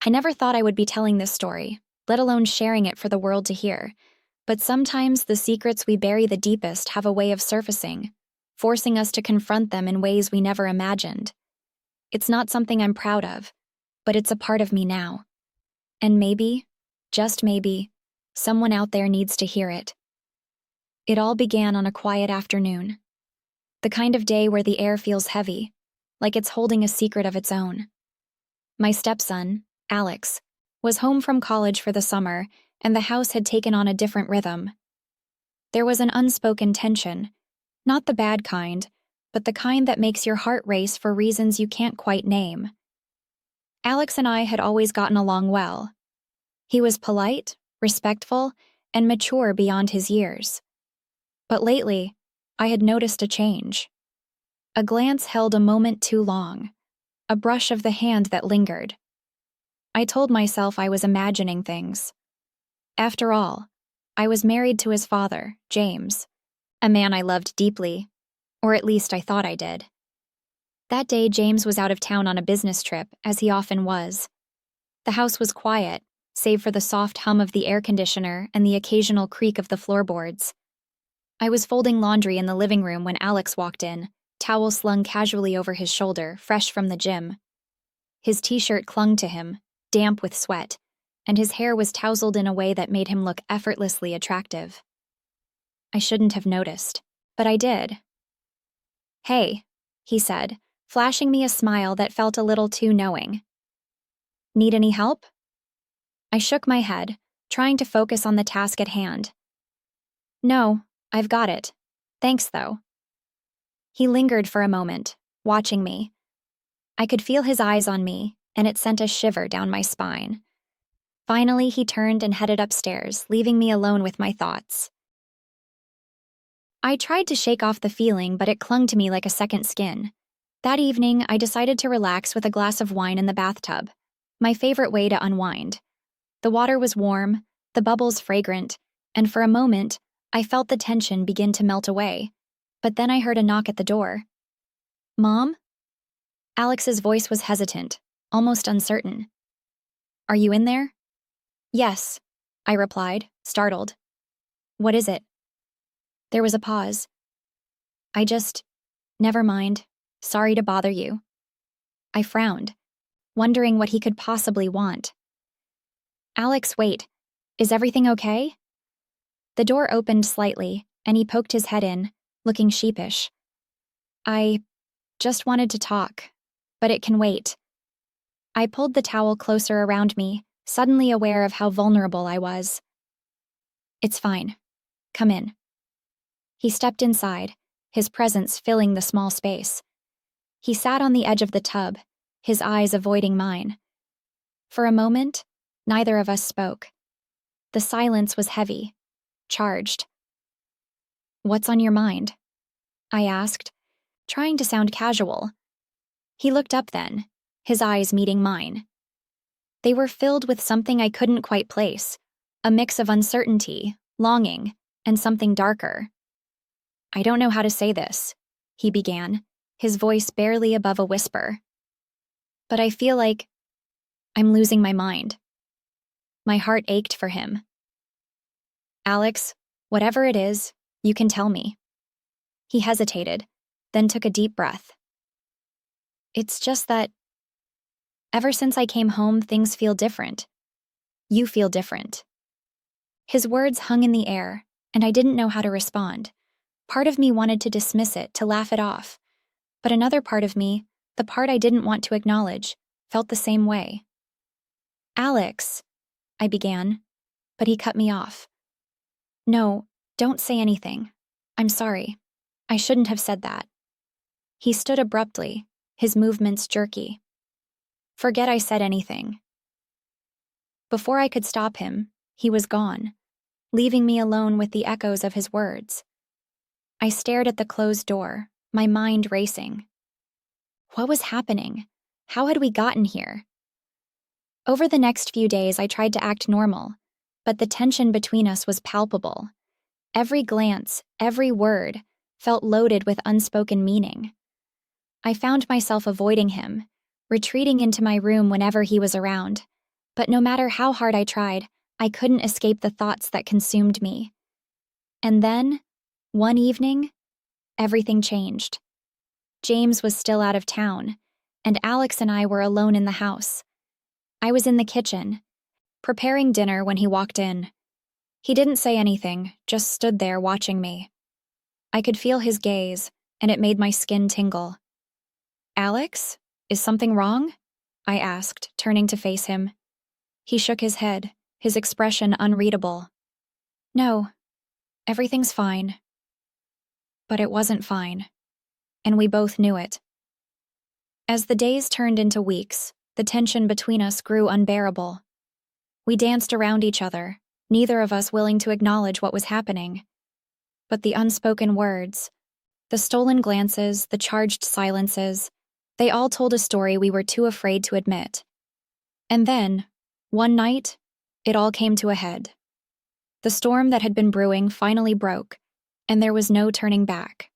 I never thought I would be telling this story, let alone sharing it for the world to hear. But sometimes the secrets we bury the deepest have a way of surfacing, forcing us to confront them in ways we never imagined. It's not something I'm proud of, but it's a part of me now. And maybe, just maybe, someone out there needs to hear it. It all began on a quiet afternoon. The kind of day where the air feels heavy, like it's holding a secret of its own. My stepson, Alex, was home from college for the summer, and the house had taken on a different rhythm. There was an unspoken tension, not the bad kind, but the kind that makes your heart race for reasons you can't quite name. Alex and I had always gotten along well. He was polite, respectful, and mature beyond his years. But lately, I had noticed a change. A glance held a moment too long, a brush of the hand that lingered. I told myself I was imagining things. After all, I was married to his father, James, a man I loved deeply, or at least I thought I did. That day, James was out of town on a business trip, as he often was. The house was quiet, save for the soft hum of the air conditioner and the occasional creak of the floorboards. I was folding laundry in the living room when Alex walked in, towel slung casually over his shoulder, fresh from the gym. His t-shirt clung to him, damp with sweat, and his hair was tousled in a way that made him look effortlessly attractive. I shouldn't have noticed, but I did. "Hey," he said, flashing me a smile that felt a little too knowing. "Need any help?" I shook my head, trying to focus on the task at hand. "No, I've got it. Thanks, though." He lingered for a moment, watching me. I could feel his eyes on me, and it sent a shiver down my spine. Finally, he turned and headed upstairs, leaving me alone with my thoughts. I tried to shake off the feeling, but it clung to me like a second skin. That evening, I decided to relax with a glass of wine in the bathtub, my favorite way to unwind. The water was warm, the bubbles fragrant, and for a moment, I felt the tension begin to melt away. But then I heard a knock at the door. "Mom?" Alex's voice was hesitant, almost uncertain. "Are you in there?" "Yes," I replied, startled. "What is it?" There was a pause. Never mind. Sorry to bother you." I frowned, wondering what he could possibly want. "Alex, wait. Is everything okay?" The door opened slightly, and he poked his head in, looking sheepish. "I just wanted to talk, but it can wait." I pulled the towel closer around me, suddenly aware of how vulnerable I was. "It's fine. Come in." He stepped inside, his presence filling the small space. He sat on the edge of the tub, his eyes avoiding mine. For a moment, neither of us spoke. The silence was heavy, charged. "What's on your mind?" I asked, trying to sound casual. He looked up then, his eyes meeting mine. They were filled with something I couldn't quite place, a mix of uncertainty, longing, and something darker. "I don't know how to say this," he began, his voice barely above a whisper. "But I feel like I'm losing my mind." My heart ached for him. "Alex, whatever it is, you can tell me." He hesitated, then took a deep breath. "It's just that ever since I came home, things feel different. You feel different." His words hung in the air, and I didn't know how to respond. Part of me wanted to dismiss it, to laugh it off. But another part of me, the part I didn't want to acknowledge, felt the same way. "Alex," I began, but he cut me off. "No, don't say anything. I'm sorry. I shouldn't have said that." He stood abruptly, his movements jerky. "Forget I said anything." Before I could stop him, he was gone, leaving me alone with the echoes of his words. I stared at the closed door, my mind racing. What was happening? How had we gotten here? Over the next few days, I tried to act normal, but the tension between us was palpable. Every glance, every word, felt loaded with unspoken meaning. I found myself avoiding him, retreating into my room whenever he was around, But no matter how hard I tried, I couldn't escape the thoughts that consumed me. And then, one evening, everything changed. James was still out of town, and Alex and I were alone in the house. I was in the kitchen, preparing dinner when he walked in. He didn't say anything, just stood there watching me. I could feel his gaze, and it made my skin tingle. "Alex, is something wrong?" I asked, turning to face him. He shook his head, his expression unreadable. "No, everything's fine." But it wasn't fine, and we both knew it. As the days turned into weeks, the tension between us grew unbearable. We danced around each other, neither of us willing to acknowledge what was happening. But the unspoken words, the stolen glances, the charged silences, they all told a story we were too afraid to admit. And then, one night, it all came to a head. The storm that had been brewing finally broke, and there was no turning back.